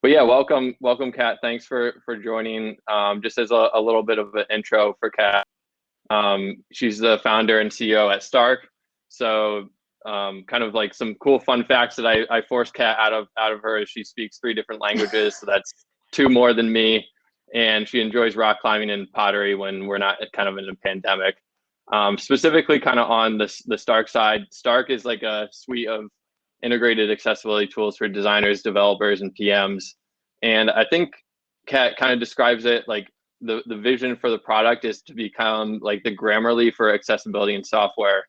But yeah, welcome, Kat. Thanks for joining. Just as a little bit of an intro for Kat, she's the founder and CEO at Stark. So, kind of like some cool fun facts that I forced Kat out of her is she speaks three different languages, so that's two more than me, and she enjoys rock climbing and pottery when we're not kind of in a pandemic. Specifically, kind of on the Stark side, Stark is like a suite of integrated accessibility tools for designers, developers, and PMs. And I think Kat kind of describes it like the vision for the product is to become like the Grammarly for accessibility and software.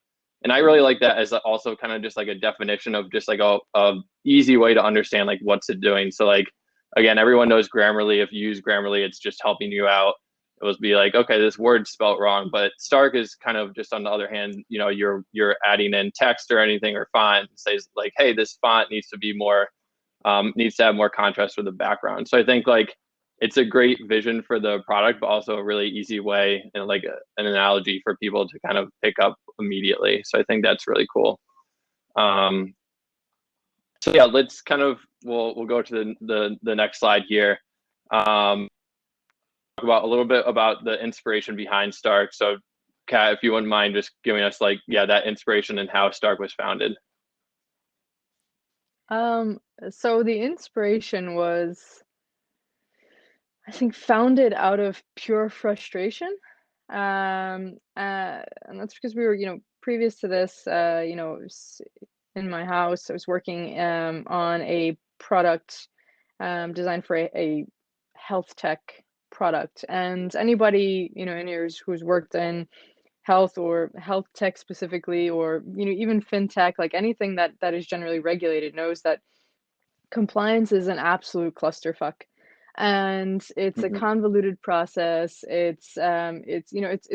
And I really like that as also kind of just like a definition of just like a easy way to understand like what's it doing. So like again, everyone knows Grammarly. If you use Grammarly, it's just helping you out. It was be like, okay, this word's spelt wrong. But Stark is kind of just on the other hand, you're adding in text or anything or font and says like, hey, this font needs to be more needs to have more contrast with the background. So I think like it's a great vision for the product, but also a really easy way and like an analogy for people to kind of pick up immediately. So I think that's really cool. Um, so yeah, let's kind of we'll go to the next slide here. Talk about a little bit about the inspiration behind Stark. So, Kat, if you wouldn't mind just giving us like that inspiration and how Stark was founded. Um, so the inspiration was, I think, founded out of pure frustration. And that's because we were, previous to this, it was in my house. I was working on a product designed for a health tech product. And anybody, in here who's worked in health or health tech specifically, or, even fintech, like anything that is generally regulated knows that compliance is an absolute clusterfuck, and it's a Hmm. convoluted process. It's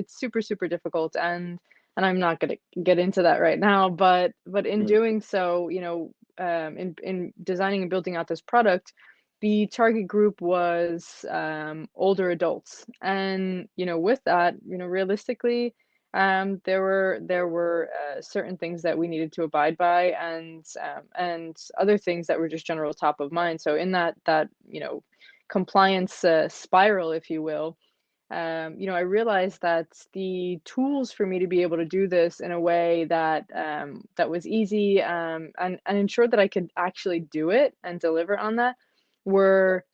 super super difficult, and I'm not going to get into that right now, but in Hmm. doing so, in designing and building out this product, the target group was older adults, and with that, realistically, there were certain things that we needed to abide by, and other things that were just general top of mind. So in that compliance spiral, if you will, I realized that the tools for me to be able to do this in a way that was easy, and ensured that I could actually do it and deliver on that were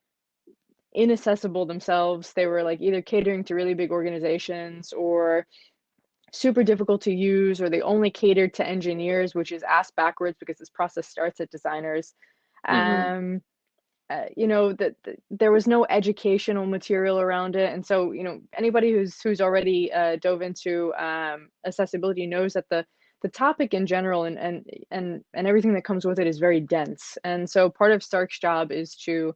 inaccessible themselves. They were like either catering to really big organizations, or super difficult to use, or they only catered to engineers, which is ass backwards because this process starts at designers. Hmm. Um, that there was no educational material around it, and so anybody who's already dove into accessibility knows that the topic in general, and everything that comes with it, is very dense. And so part of Stark's job is to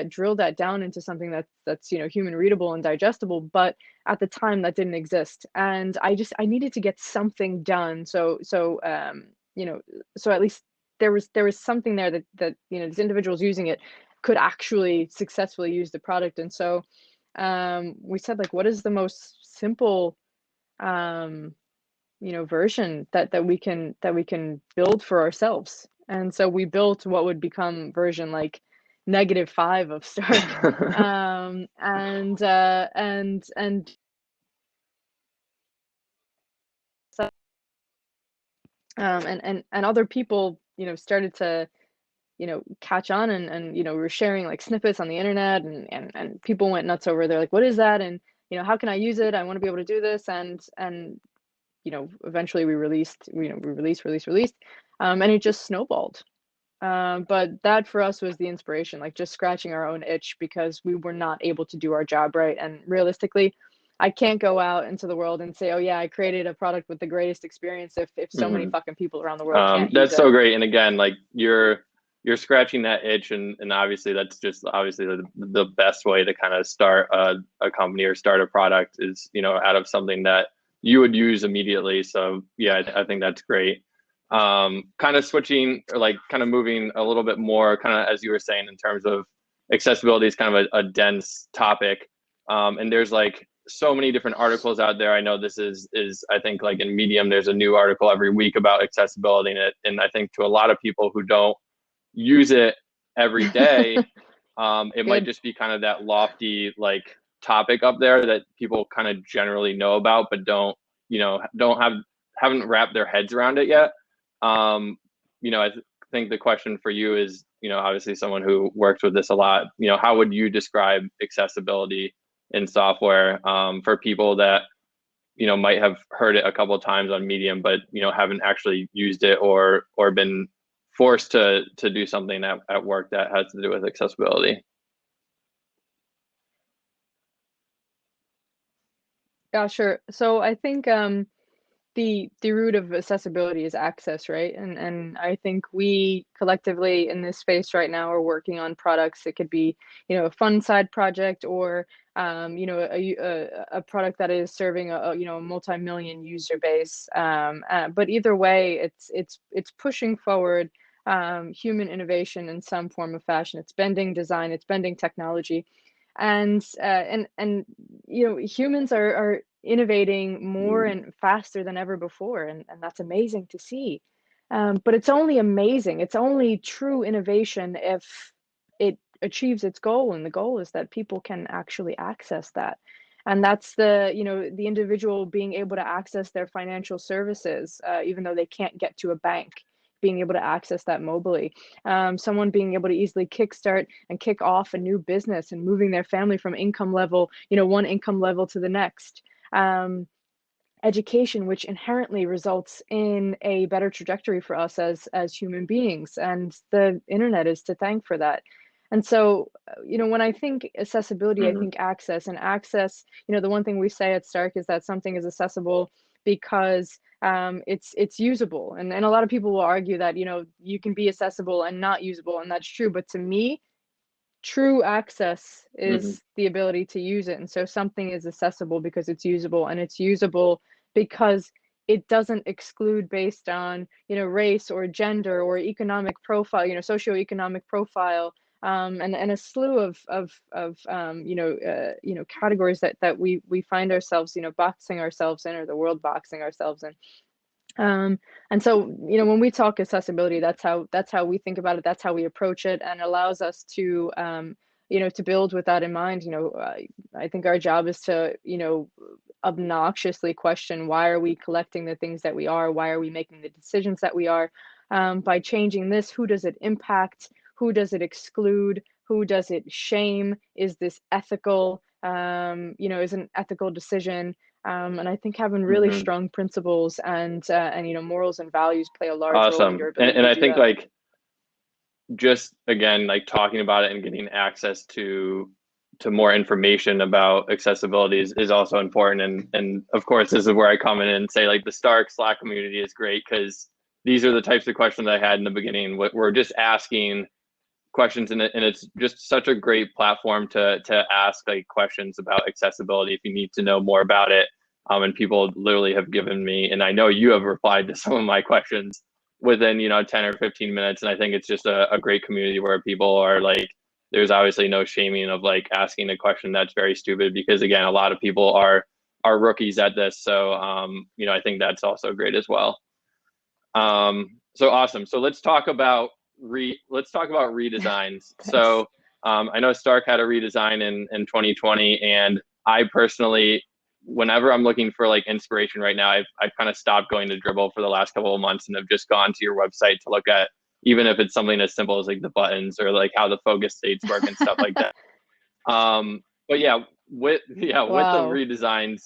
drill that down into something that's human readable and digestible. But at the time, that didn't exist, and I needed to get something done. So at least there was something there that these individuals using it could actually successfully use the product. And so we said, like, what is the most simple um, version that we can build for ourselves? And so we built what would become version like -5 of Stark. And and other people started to catch on, and we were sharing like snippets on the internet, and people went nuts over. They're like, what is that? And how can I use it? I want to be able to do this. And eventually we released, we released, and it just snowballed. But that for us was the inspiration, like just scratching our own itch because we were not able to do our job right. And realistically, I can't go out into the world and say, oh yeah, I created a product with the greatest experience if so many Hmm. fucking people around the world can't use That's it. so great. And again, like you're scratching that itch, and obviously that's just obviously the best way to kind of start a company or start a product is out of something that you would use immediately. So yeah, I think that's great. Kind of switching or like kind of moving a little bit more, kind of as you were saying in terms of accessibility is kind of a dense topic, and there's like so many different articles out there. I know this is I think like in Medium, there's a new article every week about accessibility, and I think to a lot of people who don't use it every day, it might Good. just be kind of that lofty like topic up there that people kind of generally know about, but don't haven't wrapped their heads around it yet. Um, I think the question for you is, obviously someone who works with this a lot, how would you describe accessibility in software for people that might have heard it a couple of times on Medium, but haven't actually used it or been forced to do something at work that has to do with accessibility. Yeah, sure. So I think the root of accessibility is access, right? And I think we collectively in this space right now are working on products. It could be, a fun side project or a product that is serving a multi-million user base. But either way, it's pushing forward human innovation in some form of fashion. It's bending design, it's bending technology, and humans are innovating more and faster than ever before, and that's amazing to see. But it's only amazing, it's only true innovation if it achieves its goal, and the goal is that people can actually access that. And that's the individual being able to access their financial services, even though they can't get to a bank, being able to access that mobily. Someone being able to easily kickstart and kick off a new business and moving their family from income level, one income level to the next. Um, Education, which inherently results in a better trajectory for us as human beings, and the internet is to thank for that. And so, when I think accessibility, I Mm-hmm. think access. And access, the one thing we say at Stark is that something is accessible because it's usable. And a lot of people will argue that you can be accessible and not usable, and that's true. But to me, true access Mm-hmm. is the ability to use it. And so something is accessible because it's usable, and it's usable because it doesn't exclude based on, race or gender or economic profile, socioeconomic profile, and a slew of categories that we find ourselves, boxing ourselves in, or the world boxing ourselves in. And so, when we talk accessibility, that's how we think about it. That's how we approach it, and allows us to, to build with that in mind. I think our job is to, obnoxiously question, why are we collecting the things that we are? Why are we making the decisions that we are? By changing this, who does it impact? Who does it exclude? Who does it shame? Is this ethical? Is an ethical decision? And I think having really Mm-hmm. strong principles and morals and values play a large role in your Awesome. And, ability and to I do think that. like just again like talking about it and getting access to more information about accessibility is also important. And of course this is where I come in and say like the Stark Slack community is great because these are the types of questions I had in the beginning. We're just asking questions, and it's just such a great platform to ask like questions about accessibility if you need to know more about it. And people literally have given me, and I know you have replied to some of my questions within 10 or 15 minutes. And I think it's just a great community where people are like, there's obviously no shaming of like asking a question that's very stupid, because again, a lot of people are rookies at this. So I think that's also great as well. So awesome. So let's talk about redesigns. Thanks. So I know Stark had a redesign in 2020, and I personally, whenever I'm looking for like inspiration right now, I've kind of stopped going to Dribble for the last couple of months and have just gone to your website to look at, even if it's something as simple as like the buttons or like how the focus states work and stuff like that. But yeah, with the Wow. redesigns,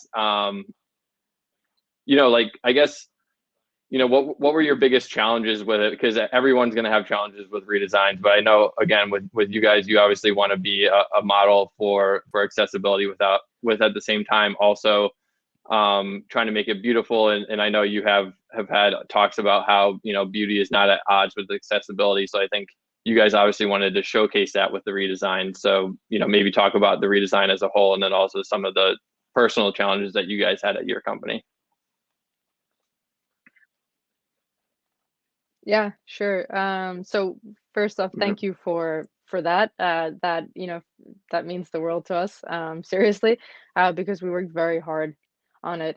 like I guess what were your biggest challenges with it? Because everyone's going to have challenges with redesigns, but I know again with you guys, you obviously want to be a model for accessibility with at the same time also trying to make it beautiful. And I know you have had talks about how beauty is not at odds with accessibility. So I think you guys obviously wanted to showcase that with the redesign. So maybe talk about the redesign as a whole, and then also some of the personal challenges that you guys had at your company. Yeah, sure. So first off, Mm-hmm. thank you for that. That means the world to us. Seriously, because we worked very hard on it.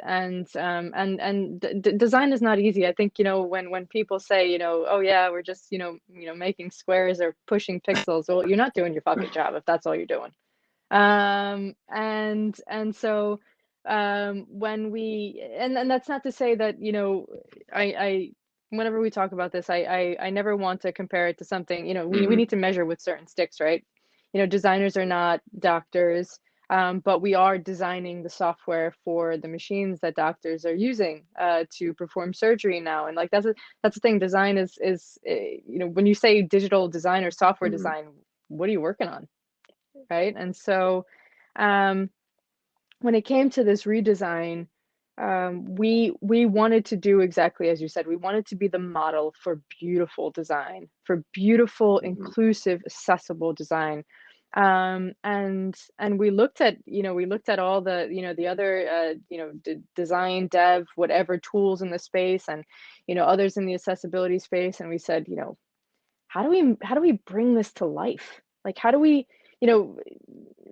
Design is not easy. I think, when people say, oh yeah, we're just, making squares or pushing pixels, well, you're not doing your fucking job if that's all you're doing. And so when we and that's not to say that, I whenever we talk about this, I never want to compare it to something, we Hmm. need to measure with certain sticks, right? Designers are not doctors, but we are designing the software for the machines that doctors are using to perform surgery now. And like that's the thing. Design is when you say digital design or software Hmm. design, what are you working on, right? And so um, when it came to this redesign, we wanted to do exactly as you said. We wanted to be the model for beautiful design, for beautiful, Hmm. inclusive, accessible design. And we looked at all the the other design, dev, whatever tools in the space, and others in the accessibility space, and we said, how do we bring this to life? Like, how do we, you know,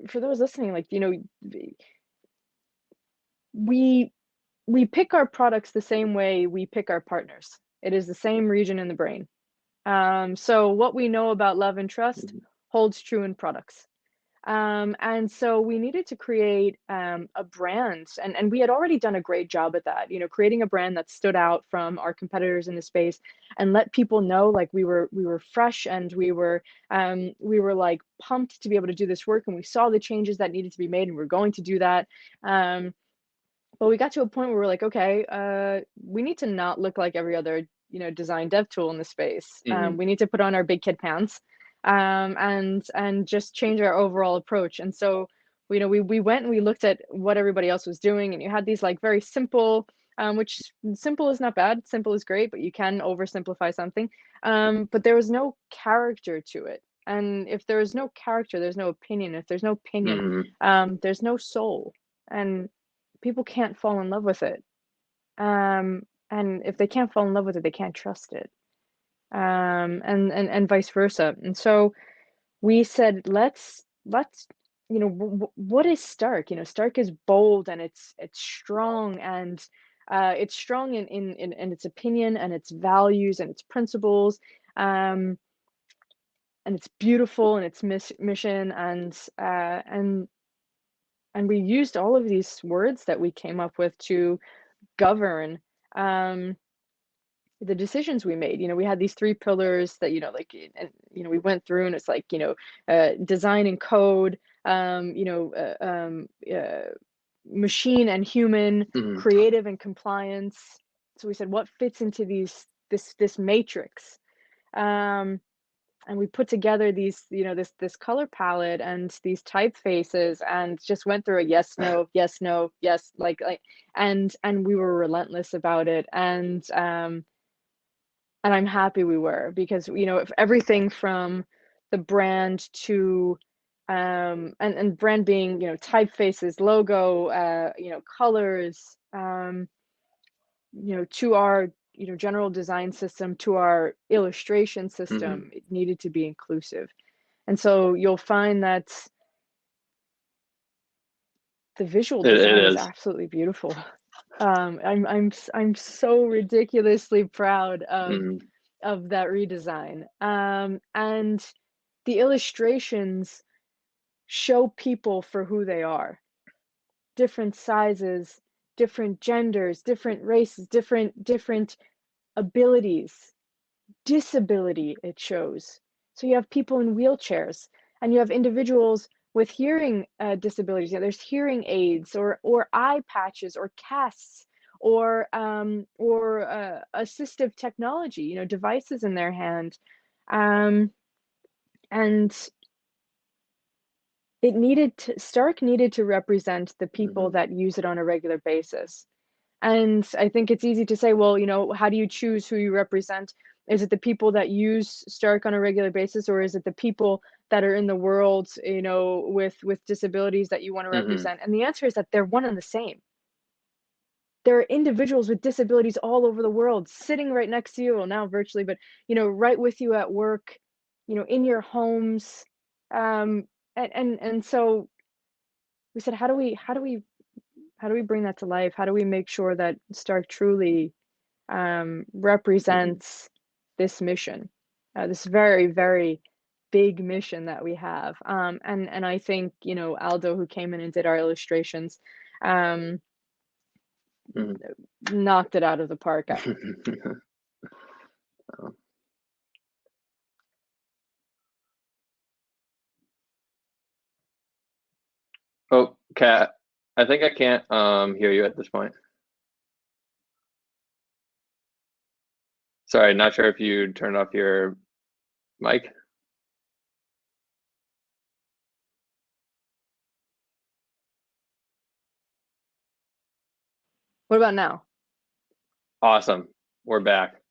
for those listening, like, we we pick our products the same way we pick our partners. It is the same region in the brain. So what we know about love and trust Hmm. holds true in products. And so we needed to create a brand, and we had already done a great job at that, creating a brand that stood out from our competitors in the space and let people know like we were fresh, and we were like pumped to be able to do this work, and we saw the changes that needed to be made, and we're going to do that. Um, but we got to a point where we're like, okay, we need to not look like every other, design dev tool in the space. Hmm. We need to put on our big kid pants, and just change our overall approach. And so, we went and we looked at what everybody else was doing, and you had these like very simple, which simple is not bad, simple is great, but you can oversimplify something. But there was no character to it. And if there is no character, there's no opinion. If there's no opinion, Hmm. there's no soul. And people can't fall in love with it. And if they can't fall in love with it, they can't trust it. And vice versa. And so we said, let's what is Stark? Stark is bold, and it's strong, and it's strong in its opinion and its values and its principles. Um, and it's beautiful in its mission, and we used all of these words that we came up with to govern um, the decisions we made. We had these three pillars that, like, and, we went through, and it's like, design and code, machine and human, Hmm. creative and compliance. So we said, what fits into this matrix? Um, and we put together these, this color palette and these typefaces, and just went through a yes, no, yes, no, yes, like, and we were relentless about it. And I'm happy we were, because if everything from the brand to and brand being, typefaces, logo, colors, to our, general design system, to our illustration Hmm. system, it needed to be inclusive. And so you'll find that the visual It design is is. absolutely beautiful. I'm so ridiculously proud Hmm. of that redesign. And the illustrations show people for who they are. Different sizes, different genders, different races, different abilities, disability it shows. So you have people in wheelchairs, and you have individuals with hearing disabilities. There's hearing aids, or eye patches, or casts, or assistive technology, devices in their hand. Um, and Stark needed to represent the people Hmm. that use it on a regular basis. And I think it's easy to say, well, how do you choose who you represent? Is it the people that use Stark on a regular basis, or is it the people that are in the world, with disabilities that you want to Hmm. represent? And the answer is that they're one and the same. There are individuals with disabilities all over the world sitting right next to you, well, now virtually, but right with you at work, in your homes. Um, and so we said, how do we bring that to life? How do we make sure that Stark truly represents this mission, this very, very big mission that we have? And I think, you know, Aldo, who came in and did our illustrations, knocked it out of the park. Oh, Kat, I think I can't hear you at this point. Sorry, not sure if you turned off your mic. What about now? Awesome. We're back.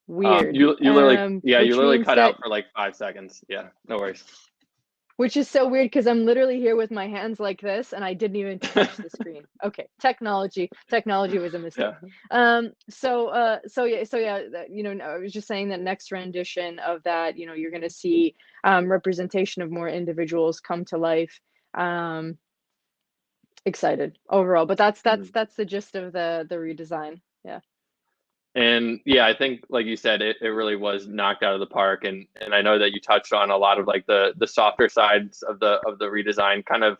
Weird. You literally, yeah, you Which literally means cut that, out for like 5 seconds. Yeah, no worries. which is so weird because I'm literally here with my hands like this and I didn't even touch the screen. Okay, technology was a mistake. Yeah. You know, I was just saying that next rendition of that, you know, you're going to see representation of more individuals come to life. Excited overall, but that's the gist of the redesign. Yeah. And yeah, I think like you said, it really was knocked out of the park. And I know that you touched on a lot of like the softer sides of the redesign, kind of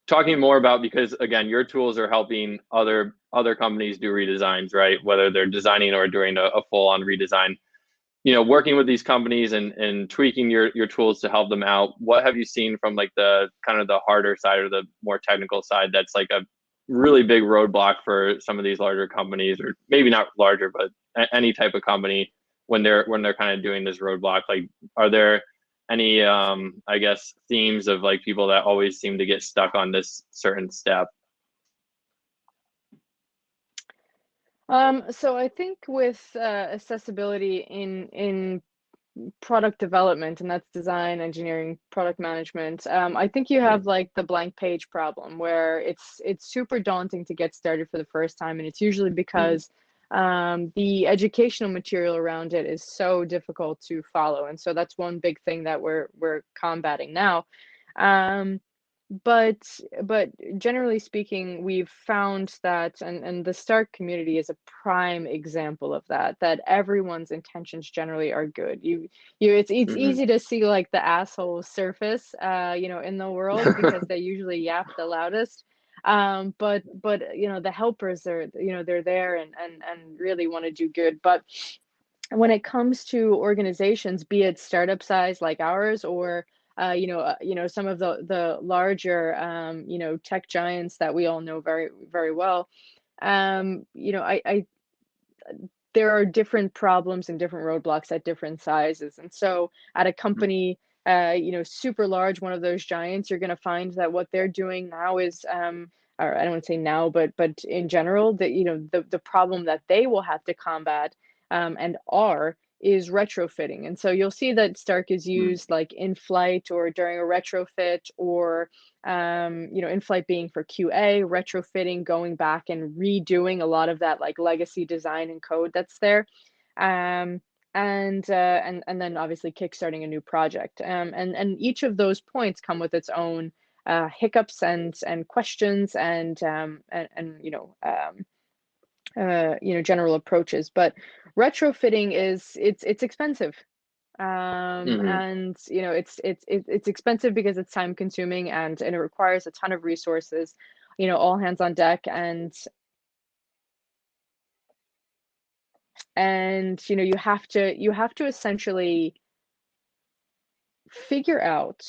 talking more about, because again, your tools are helping other companies do redesigns, right? Whether they're designing or doing a full on redesign. You know, working with these companies and tweaking your tools to help them out. What have you seen from like the kind of the harder side or the more technical side that's like a really big roadblock for some of these larger companies, or maybe not larger, but any type of company when they're kind of doing this roadblock? Like, are there any I guess themes of like people that always seem to get stuck on this certain step? So I think with accessibility in product development, and that's design, engineering, product management, I think you have like the blank page problem where it's super daunting to get started for the first time, and it's usually Mm-hmm. because the educational material around it is so difficult to follow, and so that's one big thing that we're combating now. Um, but generally speaking, we've found that, and the Stark community is a prime example of that, that everyone's intentions generally are good. It's Mm-hmm. easy to see like the assholes surface, you know, in the world because they usually yap the loudest. But you know, the helpers are, you know, they're there and really want to do good. But when it comes to organizations, be it startup size like ours, or you know, some of the larger you know, tech giants that we all know very, very well, you know, I there are different problems and different roadblocks at different sizes. And so at a company, you know, super large, one of those giants, you're going to find that what they're doing now is, or I don't want to say now, but in general, that, you know, the problem that they will have to combat, and are, is retrofitting. And so you'll see that Stark is used like in flight or during a retrofit, or you know, in flight being for QA, retrofitting, going back and redoing a lot of that like legacy design and code that's there. Um, and then obviously kickstarting a new project. And each of those points come with its own hiccups and questions and you know, general approaches. But retrofitting is, it's expensive, Mm-hmm. and you know, it's expensive because it's time consuming, and it requires a ton of resources, you know, all hands on deck. And you know, you have to essentially figure out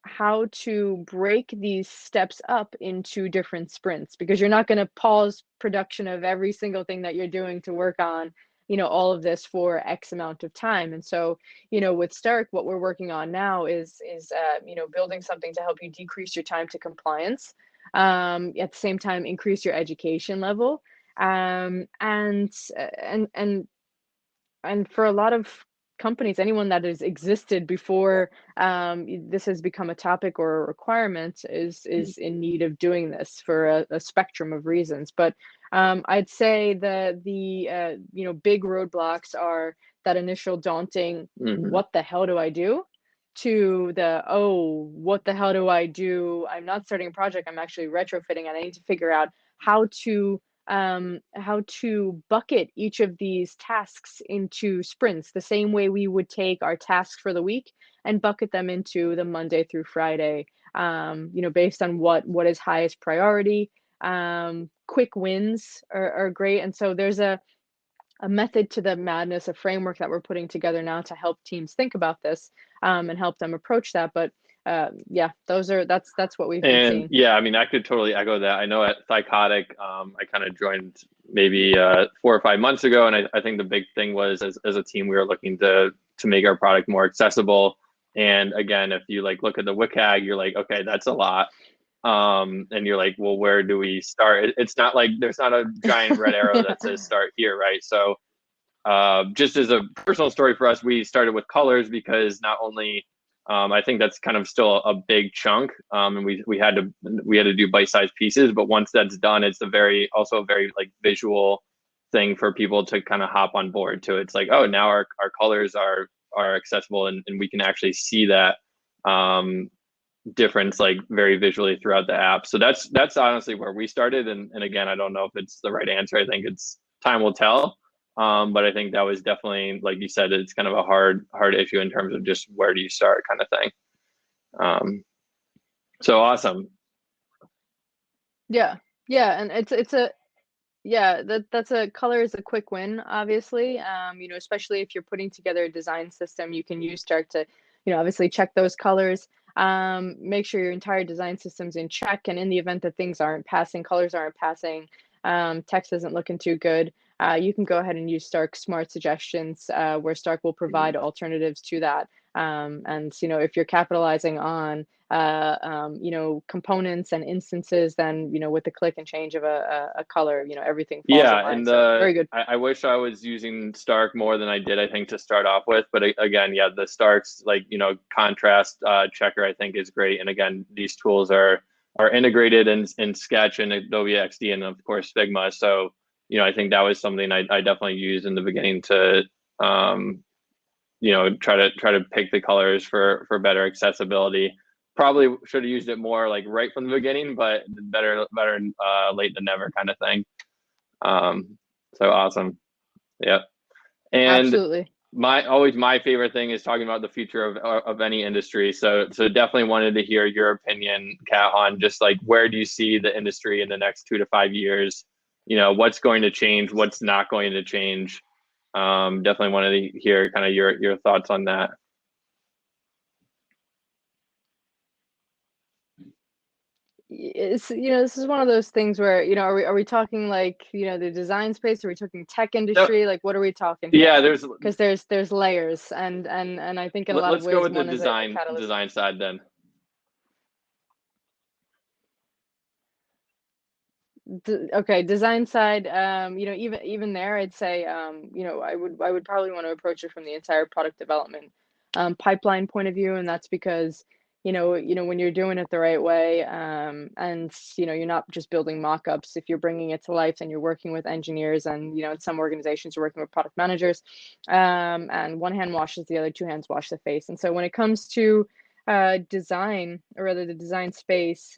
how to break these steps up into different sprints, because you're not going to pause production of every single thing that you're doing to work on, you know, all of this for X amount of time. And so, you know, with Stark, what we're working on now is you know, building something to help you decrease your time to compliance, at the same time increase your education level, and for a lot of companies, anyone that has existed before this has become a topic or a requirement is in need of doing this for a spectrum of reasons. But I'd say the you know, big roadblocks are that initial daunting, Mm-hmm. what the hell do I do? to the, oh, what the hell do I do? I'm not starting a project, I'm actually retrofitting, and I need to figure out how to bucket each of these tasks into sprints, the same way we would take our tasks for the week and bucket them into the Monday through Friday, based on what is highest priority. Quick wins are great. And so there's a method to the madness, a framework that we're putting together now to help teams think about this, and help them approach that. But yeah, that's what we've been And seeing. yeah, I mean, I could totally echo that. I know at Psychotic, I kind of joined maybe 4 or 5 months ago, and I think the big thing was as a team, we were looking to make our product more accessible. And again, if you like look at the WCAG, you're like, okay, that's a lot. And you're like, well, where do we start? It's not like there's not a giant red arrow that says start here, right? So just as a personal story for us, we started with colors because not only I think that's kind of still a big chunk, and we had to do bite-sized pieces. But once that's done, it's also a very like visual thing for people to kind of hop on board to. It's like, oh, now our colors are accessible, and we can actually see that difference like very visually throughout the app. So that's honestly where we started. And again, I don't know if it's the right answer. I think it's time will tell. But I think that was definitely, like you said, it's kind of a hard issue in terms of just where do you start kind of thing. So awesome. Yeah, yeah, and it's a yeah, that's a color is a quick win, obviously. Especially if you're putting together a design system, you can use Start to, obviously check those colors. Make sure your entire design system's in check, and in the event that things aren't passing, colors aren't passing, text isn't looking too good, you can go ahead and use Stark Smart Suggestions, where Stark will provide alternatives to that. And if you're capitalizing on components and instances, then, with the click and change of a color, everything falls in Yeah, line. and So very good. I wish I was using Stark more than I did, I think, to start off with. But again, yeah, the Stark's like, contrast checker I think is great. And again, these tools are integrated in Sketch and Adobe XD and of course Figma. So, I think that was something I definitely used in the beginning to try to pick the colors for better accessibility. Probably should have used it more like right from the beginning, but better late than never kind of thing. So awesome. Yeah. And Absolutely. my favorite thing is talking about the future of any industry. So definitely wanted to hear your opinion, Kat, on just like where do you see the industry in the next 2 to 5 years? What's going to change, what's not going to change. Definitely wanted to hear kind of your thoughts on that. This is one of those things where, are we talking like, the design space? Are we talking tech Yep. industry? Like, what are we talking here? Yeah, Because there's layers, and I think in a lot of let's go ways, with the one is a design catalyst. design side then. Okay, design side, even there, I'd say, I would probably want to approach it from the entire product development pipeline point of view, and that's because, when you're doing it the right way, and you're not just building mock-ups. If you're bringing it to life, then you're working with engineers, and in some organizations, you're working with product managers, and one hand washes the other, two hands wash the face. And so when it comes to design, or rather the design space,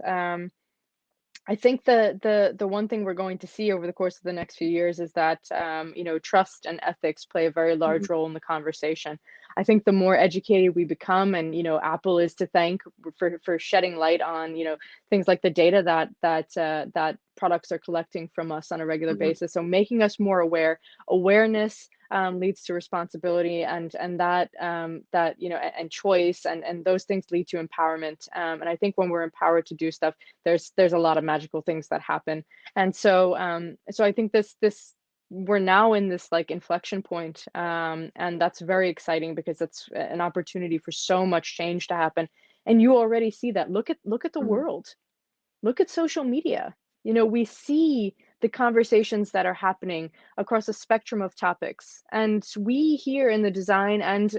I think the one thing we're going to see over the course of the next few years is that, trust and ethics play a very large Mhm. role in the conversation. I think the more educated we become, and Apple is to thank for shedding light on, things like the data that products are collecting from us on a regular Mhm. basis. So making us more aware. Awareness leads to responsibility, and and choice, and those things lead to empowerment. And I think when we're empowered to do stuff, there's a lot of magical things that happen. And so I think this we're now in this like inflection point, and that's very exciting because it's an opportunity for so much change to happen. And you already see that. Look at the Mhm. world. Look at social media. We see the conversations that are happening across a spectrum of topics. And we here in the design and,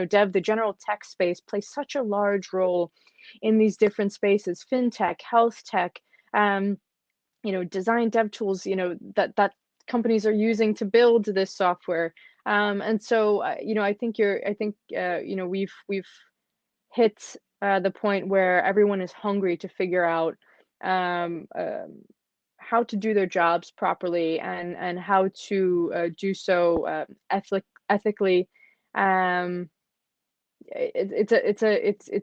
dev, the general tech space, play such a large role in these different spaces: fintech, health tech, um, design dev tools, that companies are using to build this software. And so, I think we've hit the point where everyone is hungry to figure out um, um, how to do their jobs properly, and how to do so ethically. Um, it's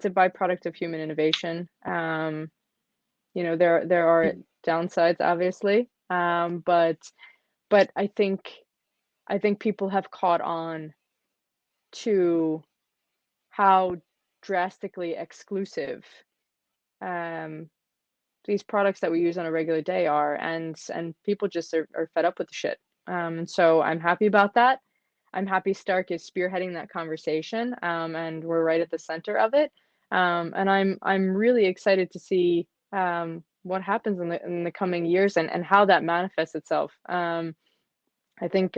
a byproduct of human innovation. There are downsides, obviously, but I think people have caught on to how drastically exclusive um, these products that we use on a regular day are, and people just are fed up with the shit. And so I'm happy about that. I'm happy Stark is spearheading that conversation, and we're right at the center of it. And I'm really excited to see what happens in the coming years, and how that manifests itself. I think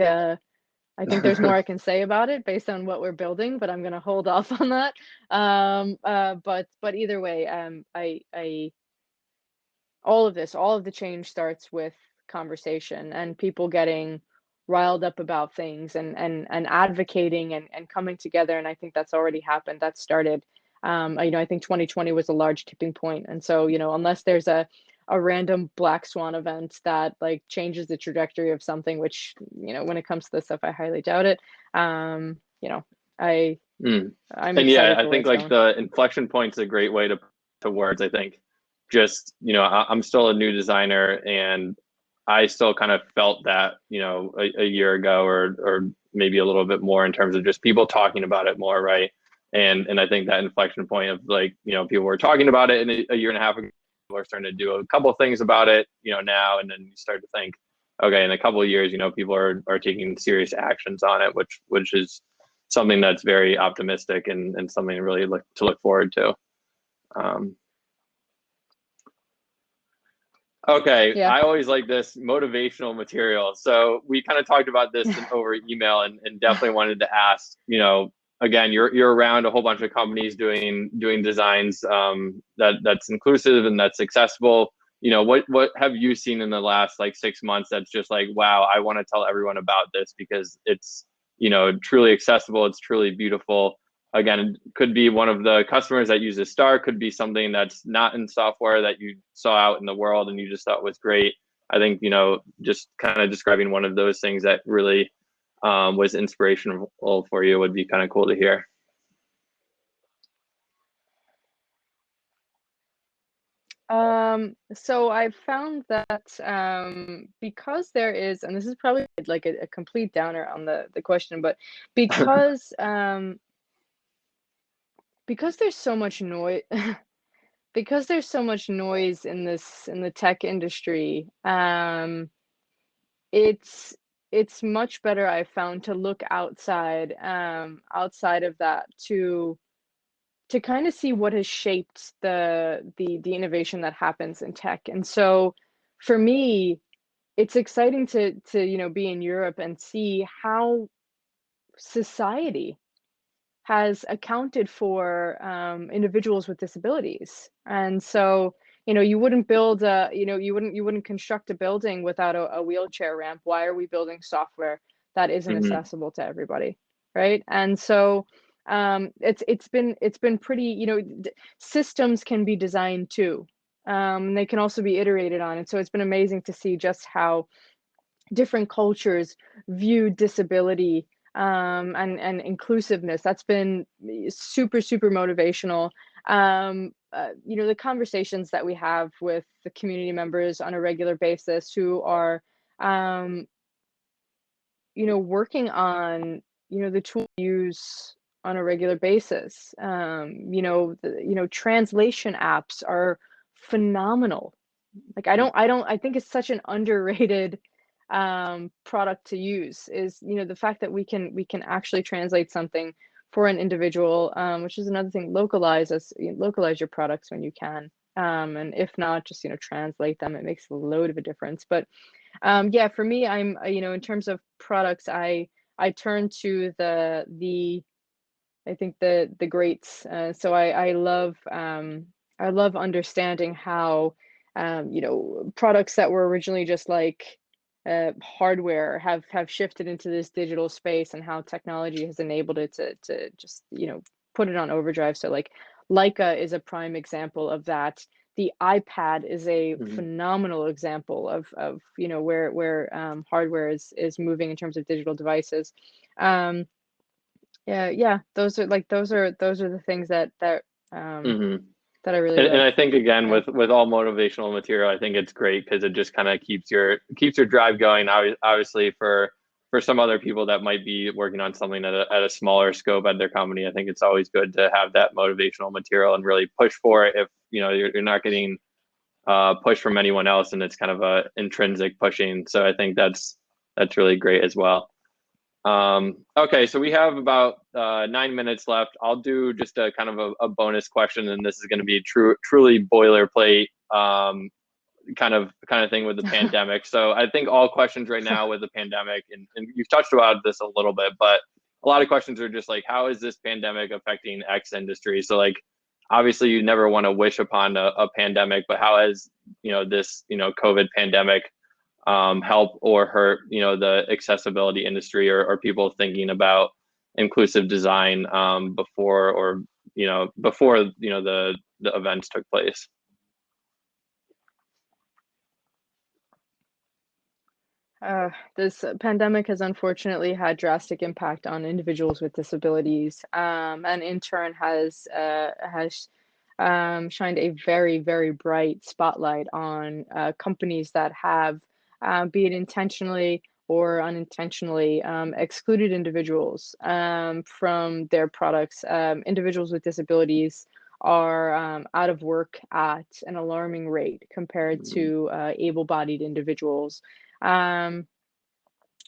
I think there's more I can say about it based on what we're building, but I'm going to hold off on that. But either way, I all of the change starts with conversation and people getting riled up about things, and advocating, and coming together. And I think that's already happened. That started. I think 2020 was a large tipping point. And so, unless there's a random black swan event that like changes the trajectory of something, which, when it comes to this stuff, I highly doubt it. I Mm. I'm And yeah, excited I for where think it's like going. the inflection point's a great way to words. I think just, I'm still a new designer, and I still kind of felt that, a year ago, or maybe a little bit more, in terms of just people talking about it more, right? And I think that inflection point of like, people were talking about it in a year and a half ago, people are starting to do a couple of things about it, now, and then you start to think, okay, in a couple of years, people are taking serious actions on it, which is something that's very optimistic, and something really to look forward to. Um, okay, Yeah. I always like this motivational material. So we kind of talked about this over email, and definitely wanted to ask, again, you're around a whole bunch of companies doing designs, that's inclusive and that's accessible. What have you seen in the last like 6 months that's just like, wow, I want to tell everyone about this because it's, truly accessible, it's truly beautiful. Again, it could be one of the customers that uses Star, could be something that's not in software that you saw out in the world and you just thought was great. I think, just kind of describing one of those things that really was inspirational for you would be kind of cool to hear. So I've found that because there is, and this is probably like a complete downer on the question, but because because there's so much noise because there's so much noise in the tech industry, it's it's much better, I've found, to look outside of that, to kind of see what has shaped the innovation that happens in tech. And so for me, it's exciting to be in Europe and see how society has accounted for individuals with disabilities. And so, you wouldn't construct a building without a wheelchair ramp. Why are we building software that isn't Hmm. accessible to everybody, right? And so, it's been pretty. Systems can be designed too. They can also be iterated on, and so it's been amazing to see just how different cultures view disability, and inclusiveness. That's been super, super motivational. The conversations that we have with the community members on a regular basis who are, um, working on, the tool we use on a regular basis. Translation apps are phenomenal. Like, I think it's such an underrated product to use, is, the fact that we can actually translate something for an individual, which is another thing. Localize your products when you can. And if not, just, translate them. It makes a load of a difference. But yeah, for me, in terms of products, I turn to the I think the greats. So I love understanding how, products that were originally just like hardware have shifted into this digital space, and how technology has enabled it to just, put it on overdrive. So like Leica is a prime example of that. The iPad is a Hmm. phenomenal example of where hardware is moving in terms of digital devices. Um, yeah, yeah, those are the things um, Hmm. that I really And like. I think again Yeah. with all motivational material, I think it's great because it just kind of keeps your drive going. Obviously, for some other people that might be working on something at a smaller scope at their company, I think it's always good to have that motivational material and really push for it. If you know you're not getting push from anyone else, and it's kind of a intrinsic pushing. So I think that's really great as well. Okay, so we have about 9 minutes left. I'll do just a kind of a bonus question, and this is going to be truly boilerplate kind of thing with the pandemic. So I think all questions right now with the pandemic, and you've touched about this a little bit, but a lot of questions are just like, how is this pandemic affecting X industry? So like, obviously, you never want to wish upon a pandemic, but how has this COVID pandemic help or hurt the accessibility industry, or people thinking about inclusive design before or before the events took place? This pandemic has unfortunately had drastic impact on individuals with disabilities, and in turn has shined a very, very bright spotlight on companies that have, be it intentionally or unintentionally, excluded individuals from their products. Individuals with disabilities are out of work at an alarming rate compared to able-bodied individuals. Um,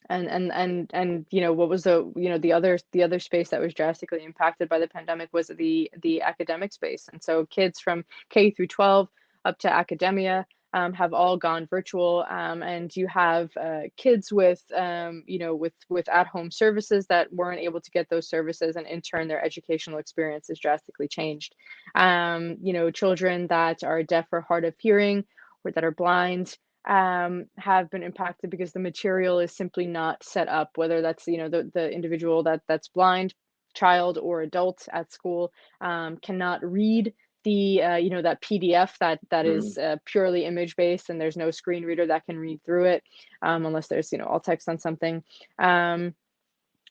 and what was the other space that was drastically impacted by the pandemic was the academic space. And so kids from K through 12 up to academia have all gone virtual, and you have kids with at-home services that weren't able to get those services, and in turn their educational experience is drastically changed. Children that are deaf or hard of hearing or that are blind have been impacted because the material is simply not set up, whether that's the individual that's blind, child or adult at school, cannot read that PDF that Mm-hmm. is purely image based, and there's no screen reader that can read through it, unless there's all text on something.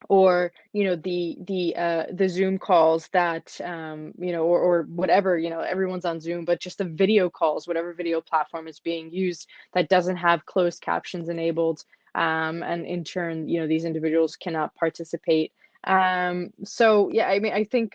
Or the Zoom calls that or whatever, everyone's on Zoom, but just the video calls, whatever video platform is being used that doesn't have closed captions enabled, and in turn these individuals cannot participate. So yeah, I mean, I think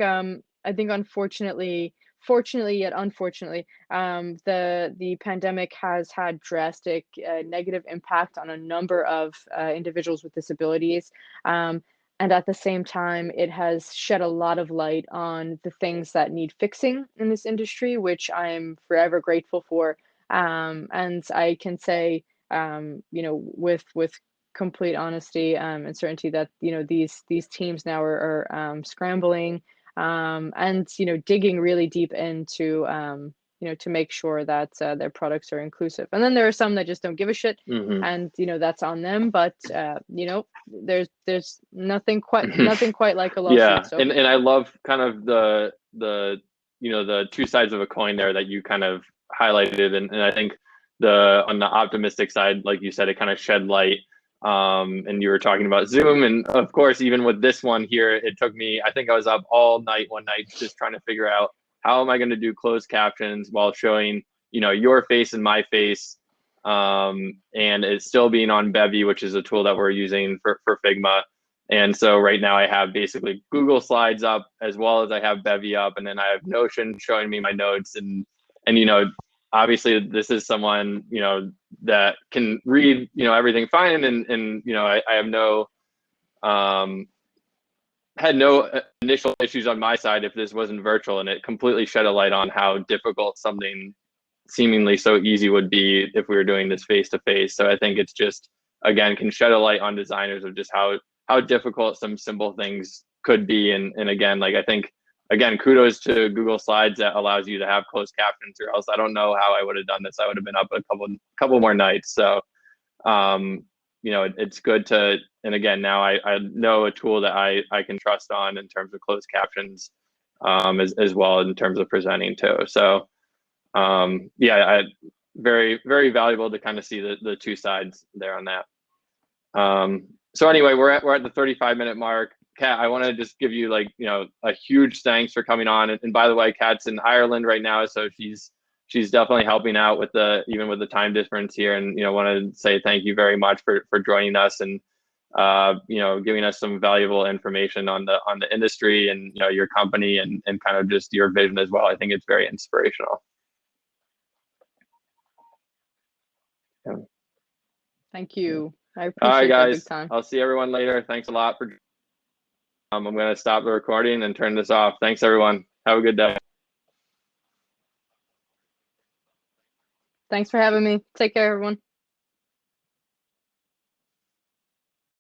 unfortunately, fortunately yet unfortunately, the pandemic has had drastic negative impact on a number of individuals with disabilities. um, and at the same time, it has shed a lot of light on the things that need fixing in this industry, which I'm forever grateful for. And I can say, with complete honesty, and certainty, that these teams now are scrambling, and digging really deep into to make sure that their products are inclusive. And then there are some that just don't give a shit, Mm-hmm. and that's on them. But there's nothing quite like a lawsuit. Yeah, So and I love kind of the two sides of a coin there that you kind of highlighted, and I think the on the optimistic side, like you said, it kind of shed light. And you were talking about Zoom, and of course, even with this one here, it took me. I think I was up all night one night just trying to figure out how am I going to do closed captions while showing your face and my face, and it's still being on Bevy, which is a tool that we're using for Figma. And so right now I have basically Google Slides up as well as I have Bevy up, and then I have Notion showing me my notes, and obviously this is someone that can read everything fine, and I have no um had no initial issues on my side if this wasn't virtual, and it completely shed a light on how difficult something seemingly so easy would be if we were doing this face to face. So I think it's just again can shed a light on designers of just how difficult some simple things could be. And again, like I think again, kudos to Google Slides that allows you to have closed captions, or else I don't know how I would have done this. I would have been up a couple more nights. So um, it's good to, and again, now I know a tool that I can trust on in terms of closed captions, as well in terms of presenting too. So yeah, very, very valuable to kind of see the two sides there on that. So anyway, we're at the 35-minute mark. Cat, I want to just give you like, a huge thanks for coming on. And by the way, Cat's in Ireland right now, so she's definitely helping out with even with the time difference here. And want to say thank you very much for joining us and giving us some valuable information on the industry and your company and kind of just your vision as well. I think it's very inspirational. Yeah. Thank you. I All right, appreciate that big guys. time. I'll see everyone later. Thanks a lot for. I'm going to stop the recording and turn this off. Thanks, everyone. Have a good day. Thanks for having me. Take care, everyone.